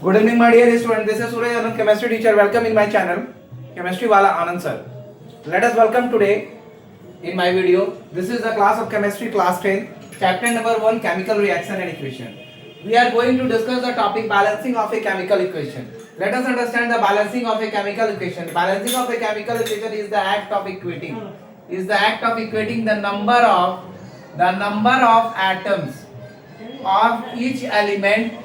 Good evening, my dear student. This is Suraj Anand, chemistry teacher. Welcome in my channel, Chemistry Wala Anand sir. Let us welcome today in my video. This is the class of chemistry, class 10, chapter number 1, chemical reaction and equation. We are going to discuss the topic balancing of a chemical equation. Let us understand the balancing of a chemical equation. Balancing of a chemical equation is the act of equating. Is the act of equating the number of atoms of each element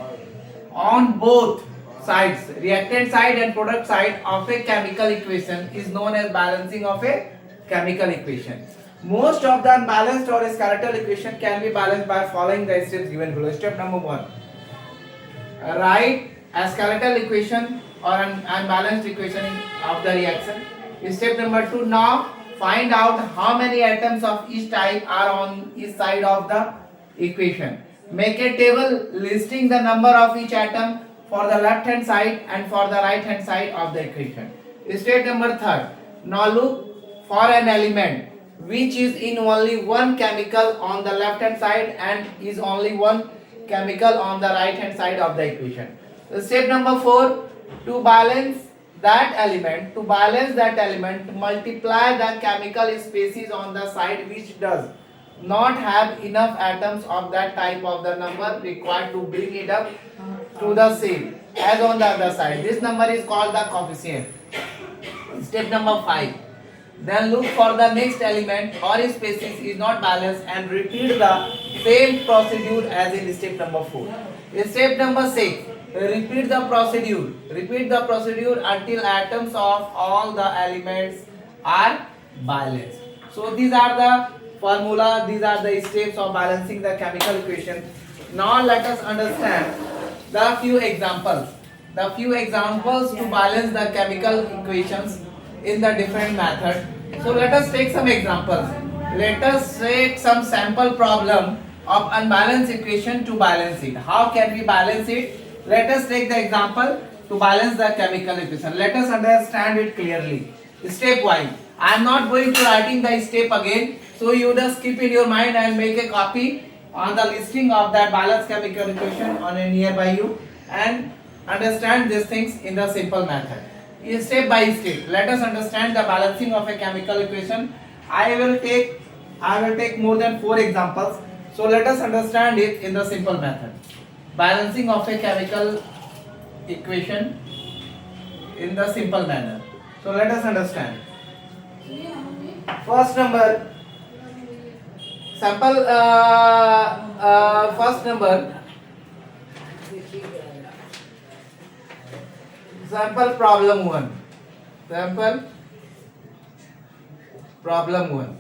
on both sides, reactant side and product side of a chemical equation is known as balancing of a chemical equation. Most of the unbalanced or skeletal equation can be balanced by following the steps given below. Step number 1, write a skeletal equation or an unbalanced equation of the reaction. Step number 2, now find out how many atoms of each type are on each side of the equation. Make a table listing the number of each atom for the left hand side and for the right hand side of the equation. Step number 3, now look for an element which is in only one chemical on the left hand side and is only one chemical on the right hand side of the equation. Step number 4, to balance that element, multiply the chemical species on the side which does not have enough atoms of that type of the number required to bring it up to the same as on the other side. This number is called the coefficient. Step number 5, then look for the next element or species is not balanced and repeat the same procedure as in step number 4. Step number 6, repeat the procedure until atoms of all the elements are balanced. So these are the formula, these are the steps of balancing the chemical equation. Now let us understand the few examples to balance the chemical equations in the different method. So let us take some examples. Let us take some sample problem of unbalanced equation to balance it. How can we balance it? Let us take the example to balance the chemical equation. Let us understand it clearly. Step wise. I am not going to writing the step again. So you just keep in your mind and make a copy on the listing of that balanced chemical equation on a nearby you and understand these things in the simple method. Step by step. Let us understand the balancing of a chemical equation. I will take more than 4 examples. So let us understand it in the simple method. Balancing of a chemical equation in the simple manner. So let us understand. First number, sample first number, sample problem 1. Sample problem 1.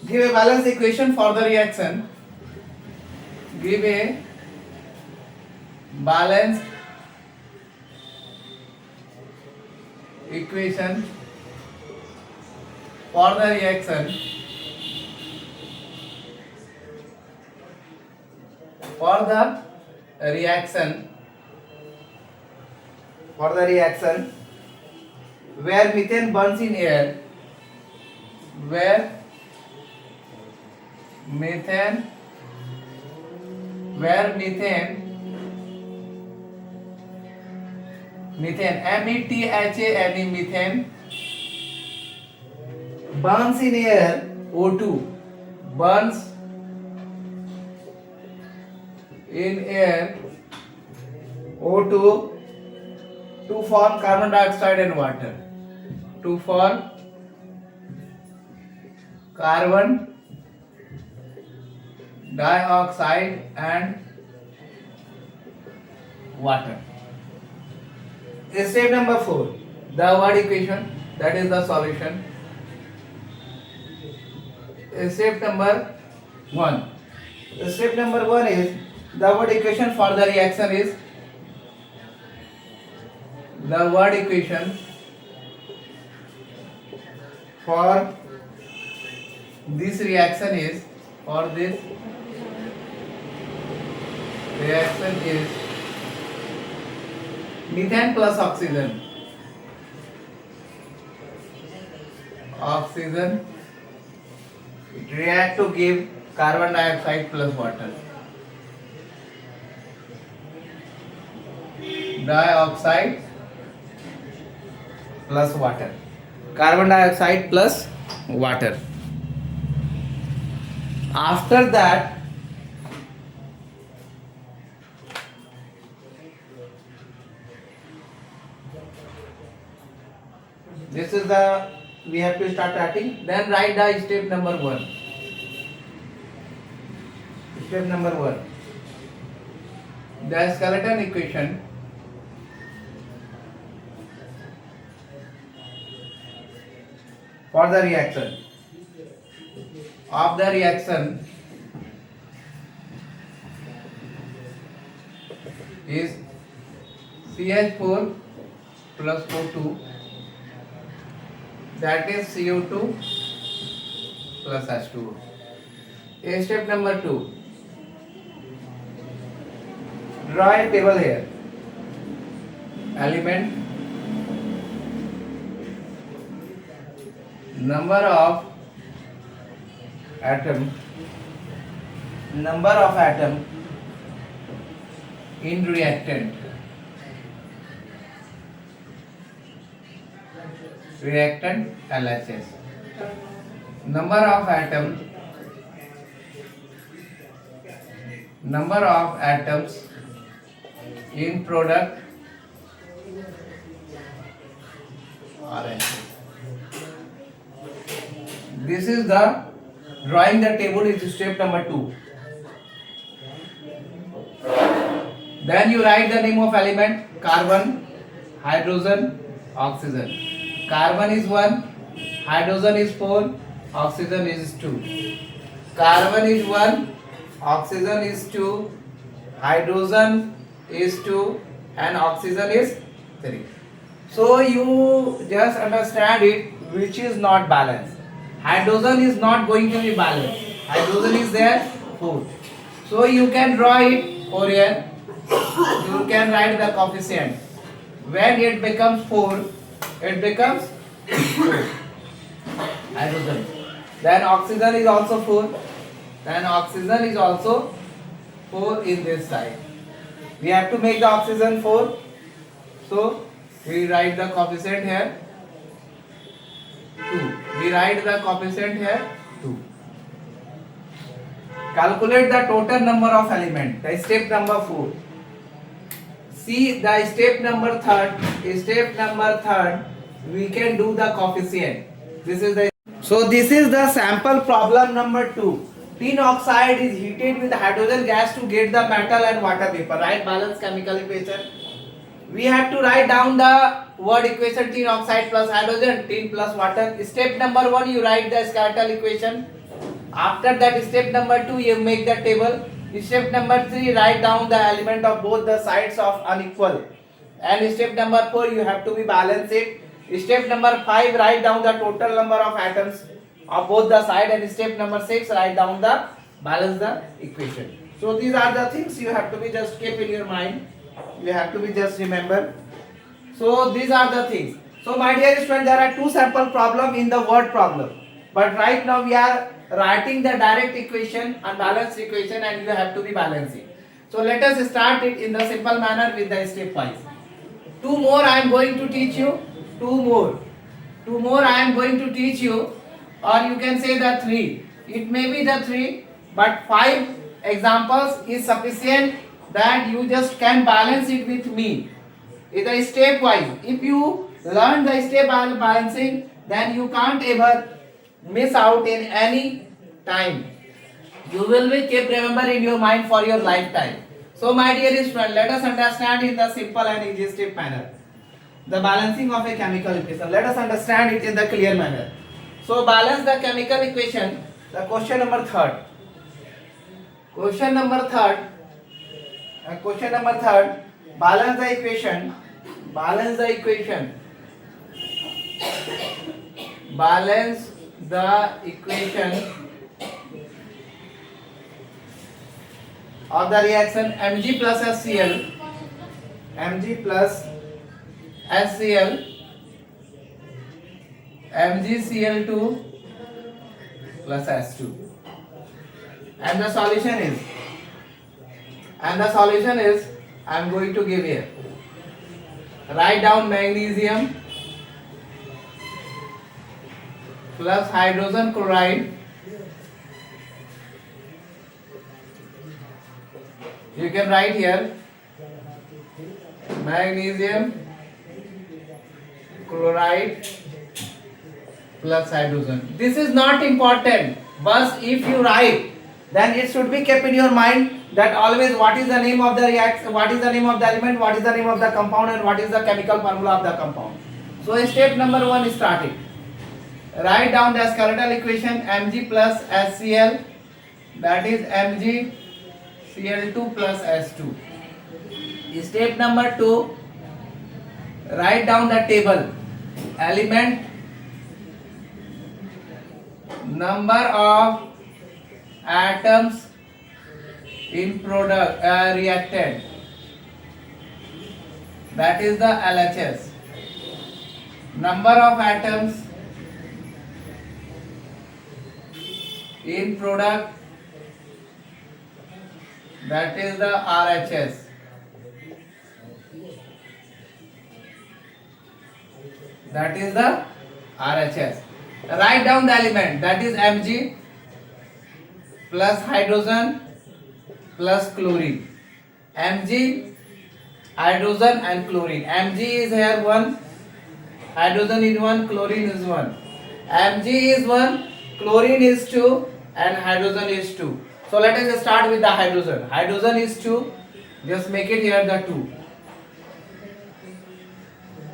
Give a balanced equation for the reaction. Give a balanced equation for the reaction where methane burns in air, methane methane burns in air, O2 burns in air, O2 to form carbon dioxide and water, to form carbon dioxide and water. Step number 4, the word equation, that is the solution. Step number 1. Step number 1 is the word equation for the reaction is the word equation for this reaction is methane plus oxygen it react to give carbon dioxide plus water. dioxide plus water. Carbon dioxide plus water. After that, this is the, we have to start writing. Then write the step number 1. Step number 1. The skeleton equation for the reaction of the reaction is CH4 plus O2, that is CO2 plus H2O. Step number 2. Draw a table here. Element, number of atom in reactant LHS, number of atoms in product RNA. This is the drawing the table is step number 2. Then you write the name of element: carbon, hydrogen, oxygen. Carbon is 1, hydrogen is 4, oxygen is 2. Carbon is 1, oxygen is 2, hydrogen is 2, and oxygen is 3. So you just understand it, which is not balanced. Hydrogen is not going to be balanced. Hydrogen is there 4. So you can draw it 4 here. You can write the coefficient. When it becomes 4, it becomes 4. Hydrogen. Then oxygen is also 4. Then oxygen is also 4 in this side. We have to make the oxygen 4. So we write the coefficient here 2. We write the coefficient here 2. Calculate the total number of elements. The step number 4. See the step number 3rd. Step number 3rd, we can do the coefficient. This is the sample problem number 2. Tin oxide is heated with hydrogen gas to get the metal and water vapor. Write balanced chemical equation. We have to write down the word equation: tin oxide plus hydrogen, tin plus water. Step number 1, you write the skeletal equation. After that, step number 2, you make the table. Step number 3, write down the element of both the sides of unequal. And step number 4, you have to be balance it. Step number 5, write down the total number of atoms of both the side. And step number 6, write down the balance the equation. So these are the things you have to be just keep in your mind. You have to be just remember. So these are the things. So my dear student, there are 2 sample problem in the word problem. But right now we are writing the direct equation and balanced equation, and you have to be balancing. So let us start it in the simple manner with the step wise. 2 more I am going to teach you. 2 more I am going to teach you, or you can say the 3. It may be the 3, but 5 examples is sufficient that you just can balance it with me. It is step wise. If you learn the step balancing, then you can't ever miss out in any time. You will be keep remember in your mind for your lifetime. So my dear student, let us understand in the simple and easy step manner the balancing of a chemical equation. Let us understand it in the clear manner. So balance the chemical equation. The question number 3rd. Question number 3rd. Balance the equation. Balance the equation of the reaction Mg plus HCl, MgCl2 plus H2, and the solution is I am going to give here. Write down magnesium plus hydrogen chloride. You can write here magnesium chloride plus hydrogen. This is not important, but if you write, then it should be kept in your mind that always what is the name of the reaction, what is the name of the element, what is the name of the compound, and what is the chemical formula of the compound. So step number 1 is started. Write down the skeletal equation Mg plus HCl, that is MgCl2 plus S2. Step number 2, write down the table. Element, number of atoms in product reactant, that is the LHS. Number of atoms in product, that is the RHS. That is the RHS. Write down the element, that is Mg plus hydrogen plus chlorine. Mg, hydrogen and chlorine. Mg is here 1, hydrogen is 1, chlorine is 1. Mg is 1, chlorine is 2 and hydrogen is 2. So let us start with the hydrogen. Hydrogen is 2, just make it here the 2.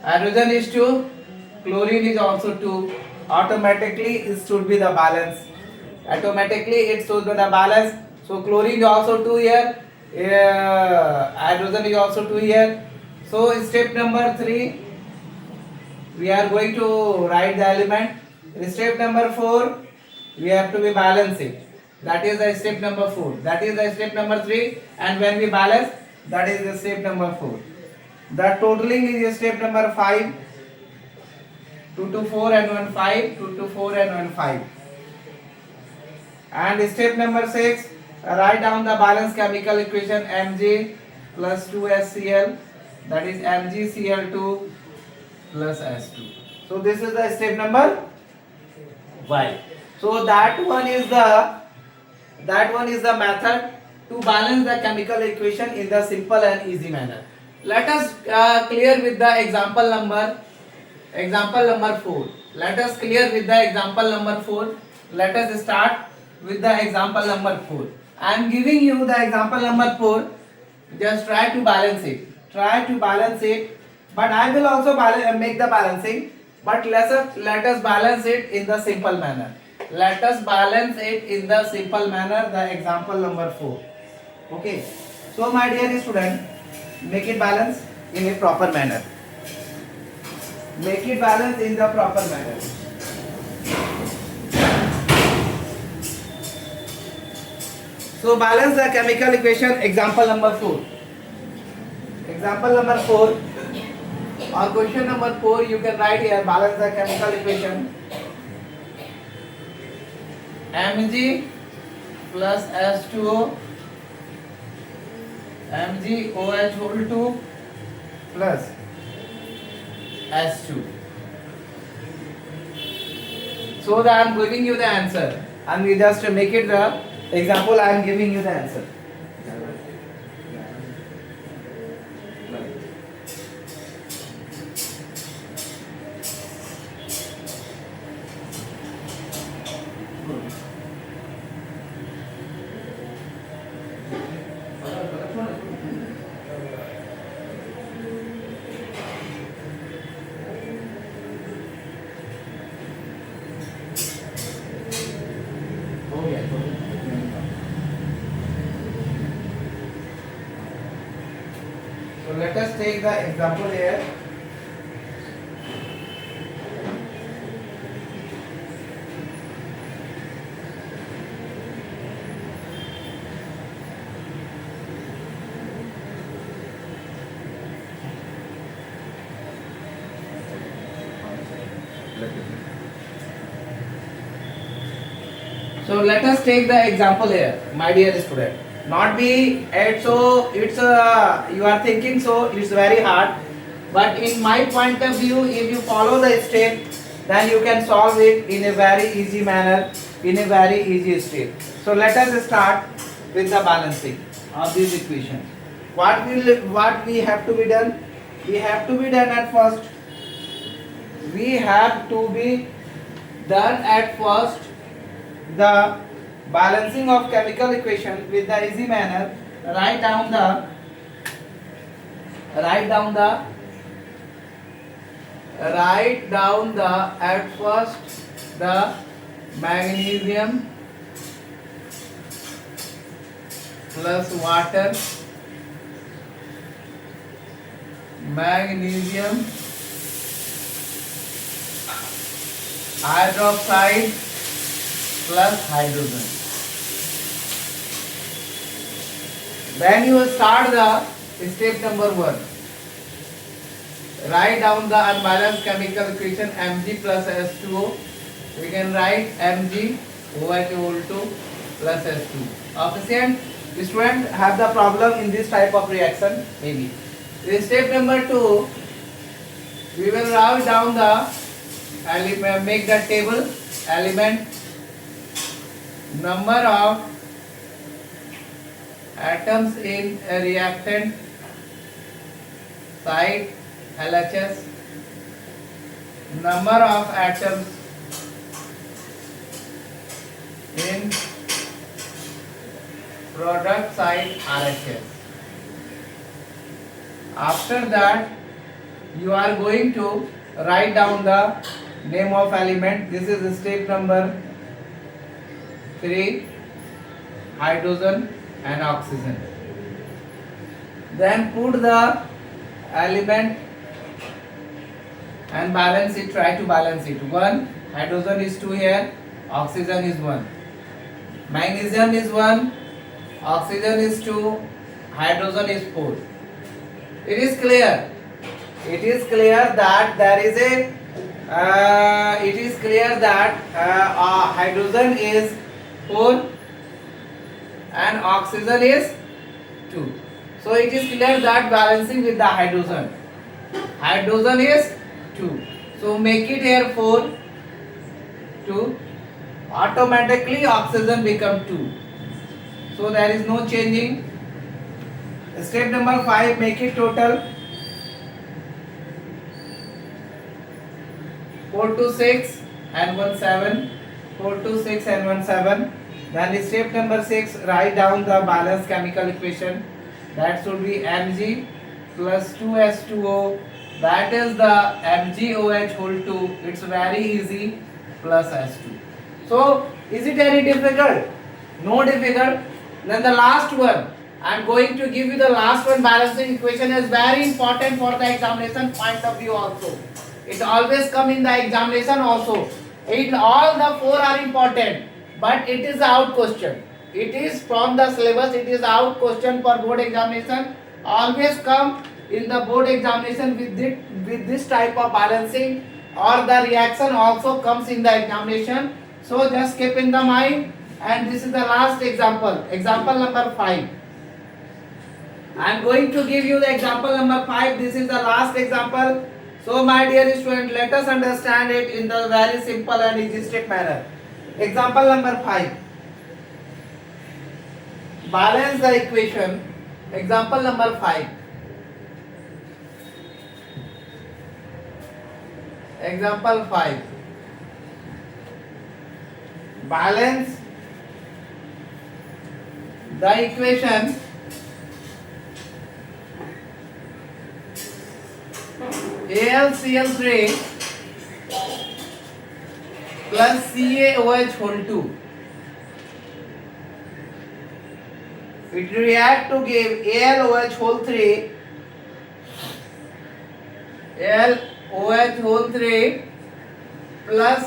Hydrogen is 2, chlorine is also 2. Automatically it should be the balance. Automatically it should be the balance. So chlorine is also 2 here. Hydrogen is also 2 here. So step number 3, we are going to write the element. In step number 4, we have to be balance it. That is the step number 4. That is the step number 3. And when we balance, that is the step number 4. The totaling is step number 5. 2 to 4 and 1 5. 2 to 4 and 1 5. And step number 6, write down the balanced chemical equation Mg plus 2HCl, that is MgCl2 plus S2. So this is the step number 5. So that one is the method to balance the chemical equation in the simple and easy manner. Let us clear with the example number 4. Let us clear with the example number 4. Let us start with the example number 4. I am giving you the example number 4. Just try to balance it. Try to balance it. But I will also make the balancing. But let us balance it in the simple manner. Let us balance it in the simple manner, the example number 4. Okay. So my dear student, make it balance in a proper manner. Make it balance in the proper manner. So balance the chemical equation, example number 4. Example number 4 or question number 4, you can write here, balance the chemical equation. Mg plus H2O, MgOH whole 2 plus S2. So that I am giving you the answer, and we just make it the example. I am giving you the answer. So let us take the example here. So let us take the example here, my dear student. Not be it so it's you are thinking so it's very hard. But in my point of view, if you follow the step, then you can solve it in a very easy manner, in a very easy step. So let us start with the balancing of these equations. What we have to be done? We have to be done at first. We have to be done at first the balancing of chemical equation with the easy manner. Write down the write down the at first the magnesium plus water, magnesium hydroxide plus hydrogen. Then you start the step number 1. Write down the unbalanced chemical equation Mg plus H2O. We can write Mg OH equal to plus H2. Efficient student have the problem in this type of reaction maybe. In step number 2, we will write down the element, make the table element, number of atoms in a reactant site LHS, number of atoms in product site RHS. After that, you are going to write down the name of element. This is step number 3, hydrogen and oxygen. Then put the element and balance it, try to balance it. 1, hydrogen is 2 here, oxygen is 1. Magnesium is 1, oxygen is 2, hydrogen is 4. It is clear. It is clear that there is a hydrogen is 4 and oxygen is 2. So it is clear that balancing with the hydrogen. Hydrogen is 2. So make it here 4, 2. Automatically oxygen become 2. So there is no changing. Step number 5, make it total 4 to 6 and 1 7. 4 to 6 and 1 7. Then step number 6, write down the balanced chemical equation. That should be Mg plus 2H2O. That is the MgOH whole 2. It's very easy, plus H2. So is it very difficult? No difficult. Then the last one, I am going to give you the last one. Balancing equation is very important for the examination point of view also. It always come in the examination also. All the 4 are important, but it is out question. It is from the syllabus. It is out question for board examination. Always come in the board examination with this type of balancing, or the reaction also comes in the examination. So just keep in the mind. And this is the last example. Example number 5. I am going to give you the example number 5. This is the last example. So my dear student, let us understand it in the very simple and easy step manner. Example number 5. Balance the equation. Example number 5. Example 5. Balance the equation AlCl3 plus CaOH whole 2. It react to give AlOH whole 3 plus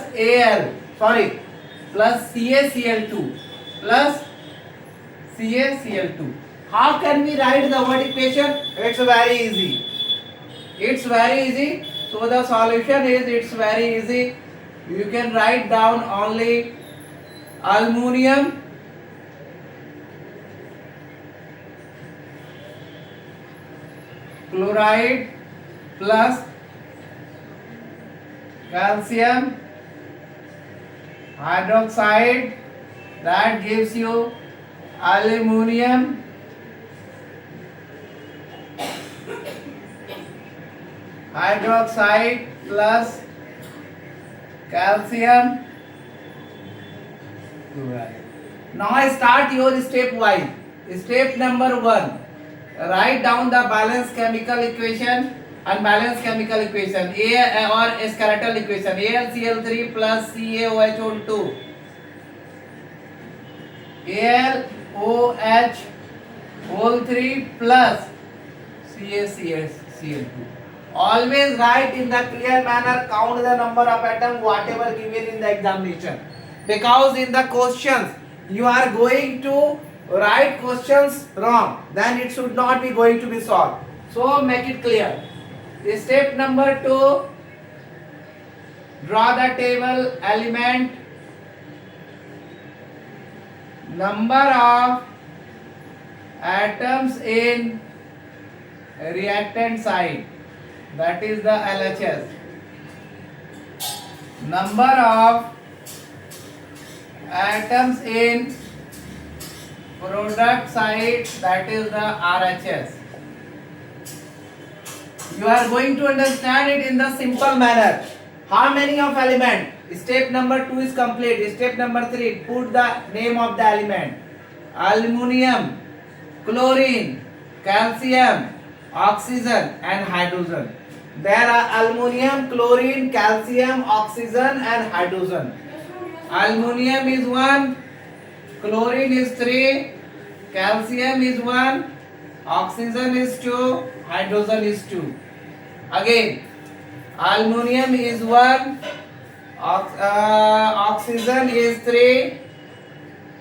plus CaCl2 plus CaCl2. How can we write the word equation? It's very easy. It's very easy. So the solution is, it's very easy. You can write down only aluminum chloride plus calcium hydroxide, that gives you aluminum hydroxide plus calcium chloride. Now start your step wise. Step number 1. Write down the balanced chemical equation, unbalanced chemical equation, A or skeletal equation, AlCl3 plus CaOH2. AlOH whole 3 plus CaCl2. Always write in the clear manner, count the number of atoms whatever given in the examination. Because in the questions you are going to write questions wrong, then it should not be going to be solved. So make it clear. Step number 2, draw the table element, number of atoms in reactant side, that is the LHS, number of atoms in product side, that is the RHS. You are going to understand it in the simple manner. How many of element? Step number 2 is complete. Step number 3, put the name of the element. Aluminum, chlorine, calcium, oxygen and hydrogen. There are aluminum, chlorine, calcium, oxygen and hydrogen. Aluminum is 1, chlorine is 3, calcium is 1, oxygen is 2, hydrogen is 2. Again, aluminum is 1, oxygen is 3,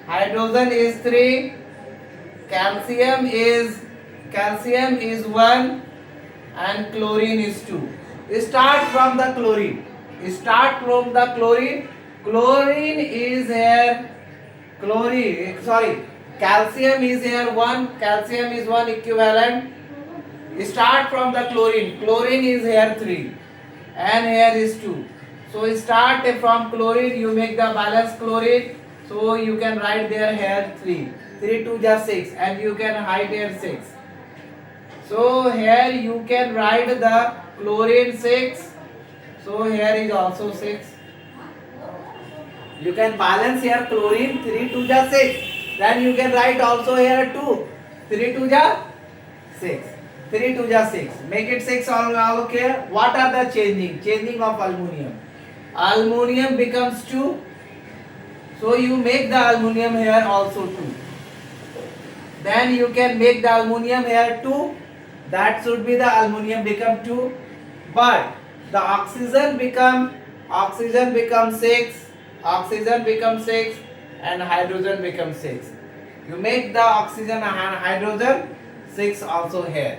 hydrogen is 3, calcium is 1 and chlorine is 2. Start from the chlorine. Chlorine is here. Calcium is here 1. Calcium is 1 equivalent. Start from the chlorine. Chlorine is here 3 and here is 2. So start from chlorine. You make the balanced chlorine. So you can write there here 3. 3 2 just 6 and you can write here 6. So here you can write the chlorine 6. So here is also 6. You can balance here chlorine 3 2 just 6. Then you can write also here 2. 3 2 just 6. 3 2 just 6. Make it 6 all okay. What are the changing? Changing of aluminum. Aluminum becomes 2. So you make the aluminum here also 2. Then you can make the aluminum here 2. That should be the aluminum become 2. But the oxygen become 6. Oxygen becomes 6 and hydrogen becomes 6. You make the oxygen and hydrogen 6 also here.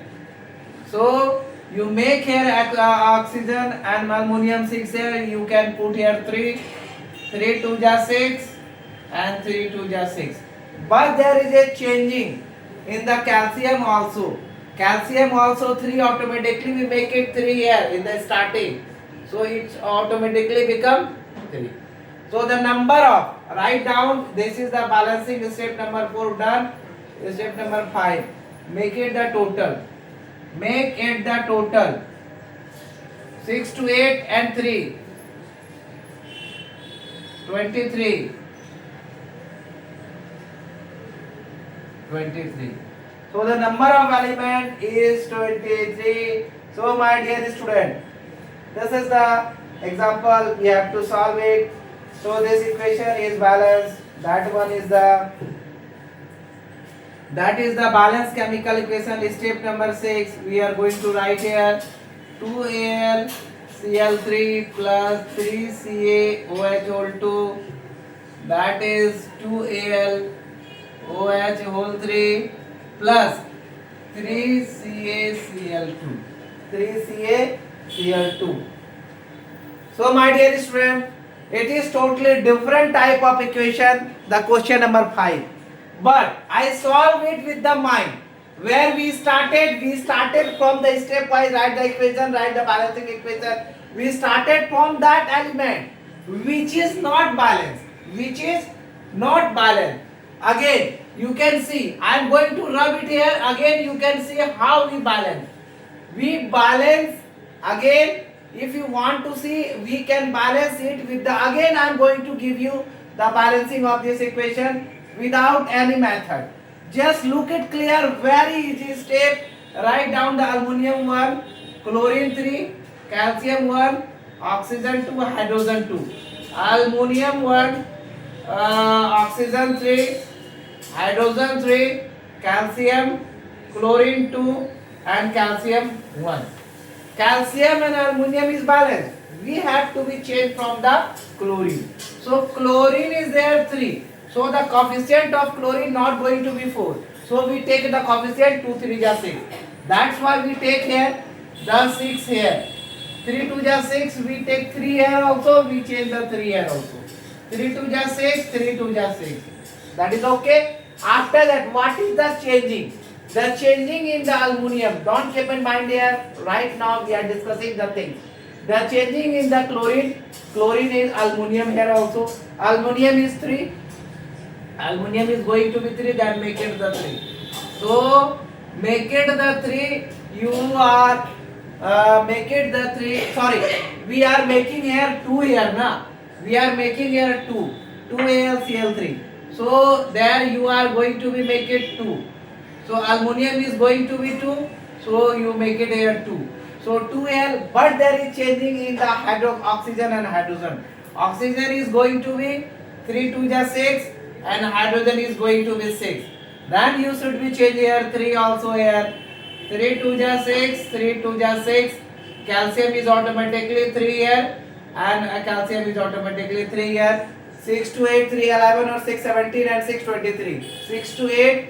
So you make here oxygen and aluminum 6 here. You can put here 3. 3 2 just 6 and 3 2 just 6. But there is a changing in the calcium also. Calcium also 3 automatically we make it 3 here in the starting. So it automatically become 3. So the number of, write down, this is the balancing step number 4 done. Step number 5, make it the total. Make it the total. 6 to 8 and 3. 23. 23. So the number of element is 23. So my dear student, this is the example, we have to solve it. So this equation is balanced. That is the balanced chemical equation. Step number 6, we are going to write here 2AlCl3 plus 3CaOH whole 2. That is 2AlOH whole 3 plus 3CaCl2. 3CaCl2. So my dear student, it is totally different type of equation, the question number 5. But I solve it with the mind. Where we started from the stepwise, write the equation, write the balancing equation. We started from that element which is not balanced, which is not balanced. Again, you can see, I am going to rub it here. Again, you can see how we balance. We balance again. If you want to see, we can balance it with the, again I am going to give you the balancing of this equation without any method. Just look it clear, very easy step. Write down the aluminum 1, chlorine 3, calcium 1, oxygen 2, hydrogen 2. Aluminum 1, oxygen 3, hydrogen 3, calcium, chlorine 2 and calcium 1. Calcium and aluminum is balanced. We have to be changed from the chlorine. So chlorine is there 3. So the coefficient of chlorine not going to be 4. So we take the coefficient 2 3 is 6. That's why we take here the 6 here. 3 2 is 6. We take 3 here also. We change the 3 here also. 3 2 is 6. 3 2 is 6. That is okay. After that, what is the changing? The changing in the aluminum. Don't keep in mind here. Right now we are discussing the things. The changing in the chlorine. Chlorine is aluminum here also. Aluminum is 3. Aluminum is going to be 3. Then make it the 3. So make it the 3. You are make it the 3. Sorry, we are making here 2 here na. We are making here 2. 2AlCl3. So there you are going to be make it 2. So aluminum is going to be 2. So you make it here 2. So 2Al, but there is changing in the oxygen and hydrogen. Oxygen is going to be 3 2 is 6 and hydrogen is going to be 6. Then you should be change here 3 also here. 3 2 is 6, 3 2 is 6. Calcium is automatically 3 here and calcium is automatically 3 here. 6 to 8, 3 11 or 6 17 and 6 23. 6 to 8,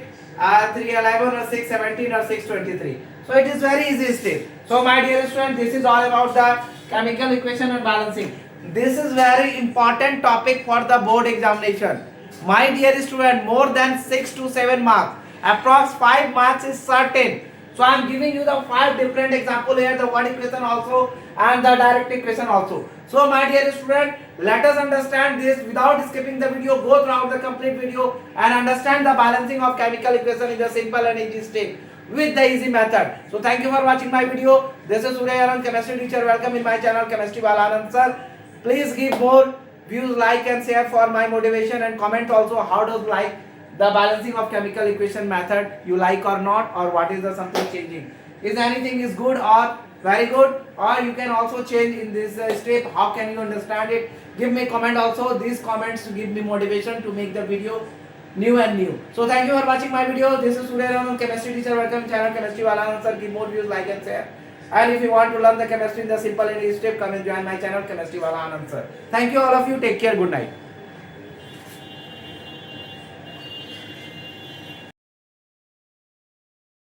3 11 or 6 17 or 6 23. So it is very easy step. So my dear student, this is all about the chemical equation and balancing. This is very important topic for the board examination. My dear student, more than 6 to 7 marks, approx 5 marks is certain. So I am giving you the 5 different example here, the word equation also and the direct equation also. So my dear student, let us understand this without skipping the video. Go throughout the complete video and understand the balancing of chemical equation in the simple and easy step with the easy method. So thank you for watching my video. This is Surya Anand, chemistry teacher. Welcome in my channel Chemistry Wala Anand sir. Please give more views, like and share for my motivation, and comment also how does like the balancing of chemical equation method you like or not, or what is the something changing. Is anything is good or very good, or you can also change in this step. How can you understand it? Give me comment also. These comments give me motivation to make the video new and new. So thank you for watching my video. This is Surya Anand, chemistry teacher. Welcome channel Chemistry Wala Anand sir. Give more views, like and share. And if you want to learn the chemistry in the simple and easy step, come and join my channel Chemistry Wala Anand sir. Thank you all of you. Take care. Good night.